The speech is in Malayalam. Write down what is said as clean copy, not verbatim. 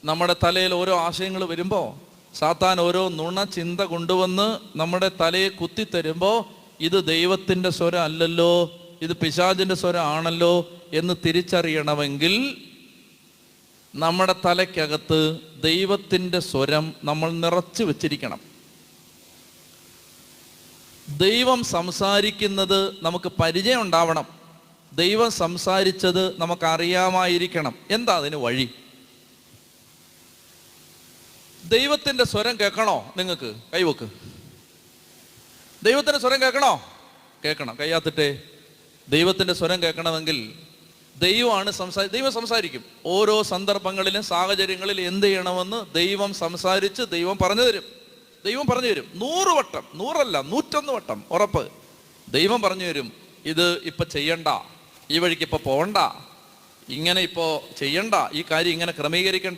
നമ്മുടെ തലയിൽ ഓരോ ആശയങ്ങൾ വരുമ്പോൾ സാത്താൻ ഓരോ നുണ ചിന്ത കൊണ്ടുവന്ന് നമ്മുടെ തലയെ കുത്തിത്തരുമ്പോൾ ഇത് ദൈവത്തിൻ്റെ സ്വരം അല്ലല്ലോ, ഇത് പിശാചിൻ്റെ സ്വരം ആണല്ലോ എന്ന് തിരിച്ചറിയണമെങ്കിൽ നമ്മുടെ തലയ്ക്കകത്ത് ദൈവത്തിൻ്റെ സ്വരം നമ്മൾ നിറച്ചു വെച്ചിരിക്കണം. ദൈവം സംസാരിക്കുന്നത് നമുക്ക് പരിചയം ഉണ്ടാവണം. ദൈവം സംസാരിച്ചത് നമുക്കറിയാമായിരിക്കണം. എന്താ അതിന് വഴി? ദൈവത്തിൻ്റെ സ്വരം കേൾക്കണോ? നിങ്ങൾക്ക് കൈവക്ക്. ദൈവത്തിൻ്റെ സ്വരം കേൾക്കണോ? കേൾക്കണം. കയ്യാത്തിട്ടെ. ദൈവത്തിൻ്റെ സ്വരം കേൾക്കണമെങ്കിൽ ദൈവമാണ് ദൈവം സംസാരിക്കും. ഓരോ സന്ദർഭങ്ങളിലും സാഹചര്യങ്ങളിലും എന്ത് ചെയ്യണമെന്ന് ദൈവം സംസാരിച്ച് ദൈവം പറഞ്ഞു തരും. ദൈവം പറഞ്ഞു തരും. 100 വട്ടം, 100 അല്ല 101 വട്ടം ഉറപ്പ് ദൈവം പറഞ്ഞു തരും. ഇത് ഇപ്പം ചെയ്യണ്ട, ഈ വഴിക്ക് ഇപ്പോൾ പോകണ്ട, ഇങ്ങനെ ഇപ്പോൾ ചെയ്യണ്ട, ഈ കാര്യം ഇങ്ങനെ ക്രമീകരിക്കേണ്ട,